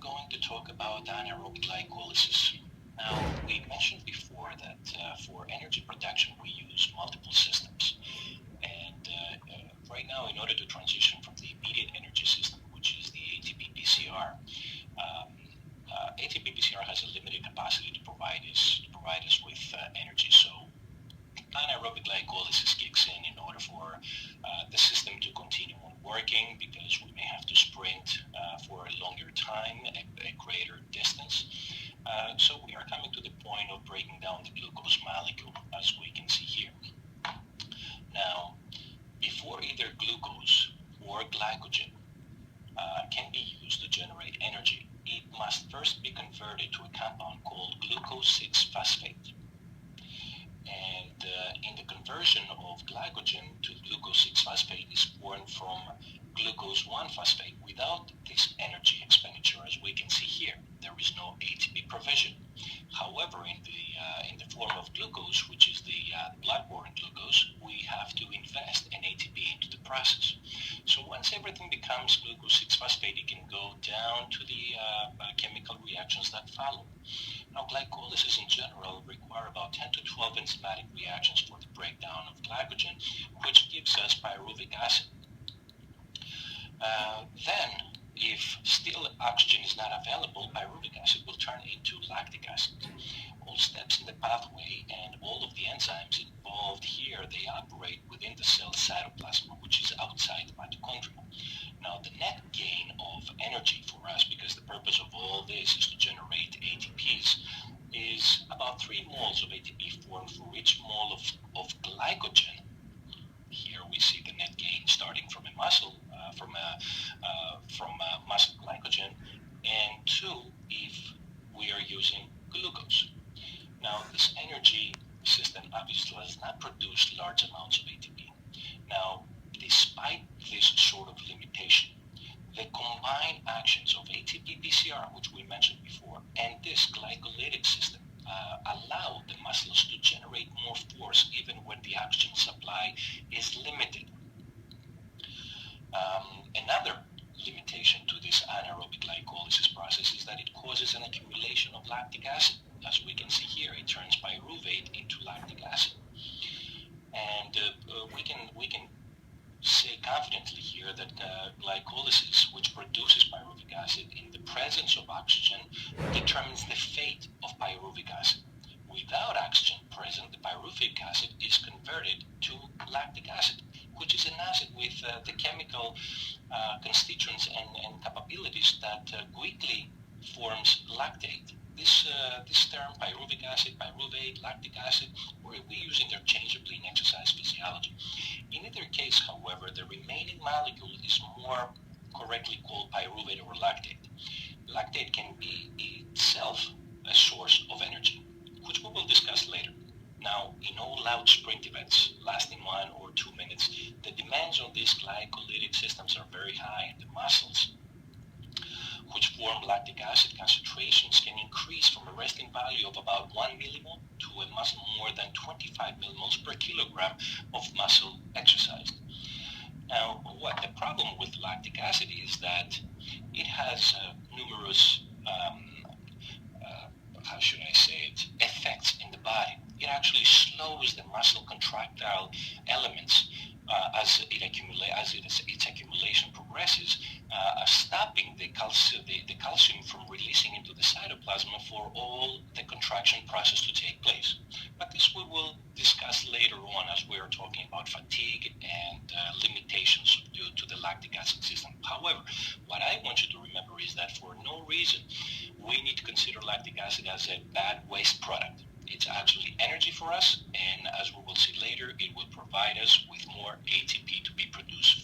going to talk about anaerobic glycolysis. Now, we mentioned before that for energy production we use multiple systems. And right now, in order to transition from the immediate energy system, which is the ATP-PCR, ATP-PCR has a limited capacity to provide us with energy. So anaerobic glycolysis kicks in order for the system to continue on working, because we may have to sprint for a longer time, a greater distance. So we are coming to the point of breaking down the glucose molecule, as we can see here. Now, before either glucose or glycogen can be used to generate energy, it must first be converted to a compound called glucose-6-phosphate. And in the conversion of glycogen to glucose-6-phosphate is formed from glucose-1-phosphate without this energy expenditure, as we can see here. There is no ATP provision. However, in the form of glucose, which is the blood-borne glucose, we have to invest an ATP into the process. So once everything becomes glucose-6-phosphate, it can go down to the chemical reactions that follow. Now, glycolysis in general require about 10 to 12 enzymatic reactions for the breakdown of glycogen, which gives us pyruvic acid. Then, if still oxygen is not available, pyruvic acid will turn into lactic acid. All steps in the pathway and all of the enzymes involved here, they operate within the cell cytoplasm, which is outside the mitochondria. Now, the net gain of energy for us, because the purpose of all this is to generate ATPs, is about 3 moles of ATP formed for each mole of glycogen. Here we see the net gain starting from a muscle, from muscle glycogen, and 2 if we are using glucose. Now, this energy system obviously does not produce large amounts of ATP. Now, despite this sort of limitation, the combined actions of ATP-PCR, which we mentioned before, and this glycolytic system allow the muscles to generate more force even when the oxygen supply is limited. Another limitation to this anaerobic glycolysis process is that it causes an accumulation of lactic acid. As we can see here, it turns pyruvate into lactic acid. And we can say confidently here that glycolysis, which produces pyruvic acid in the presence of oxygen, determines the fate of pyruvic acid. Without oxygen present, the pyruvic acid is converted to lactic acid, which is an acid with the chemical constituents and capabilities that quickly forms lactate. This term, pyruvic acid, pyruvate, lactic acid, we use interchangeably in exercise physiology. In either case, however, the remaining molecule is more correctly called pyruvate or lactate. Lactate can be itself a source of energy, which we will discuss later. Now, in all out sprint events lasting 1 or 2 minutes, the demands on these glycolytic systems are very high, and the muscles which form lactic acid concentrations can increase from a resting value of about 1 millimole to a much more than 25 millimoles per kilogram of muscle exercised. Now, what the problem with lactic acid is that it has numerous, effects in the body. It actually slows the muscle contractile elements as its accumulation progresses, stopping the calcium from releasing into the cytoplasm for all the contraction process to take place. But this we will discuss later on as we are talking about fatigue and limitations due to the lactic acid system. However, what I want you to remember is that for no reason we need to consider lactic acid as a bad waste product. It's actually energy for us, and as we will see later, it will provide us with more ATP to be produced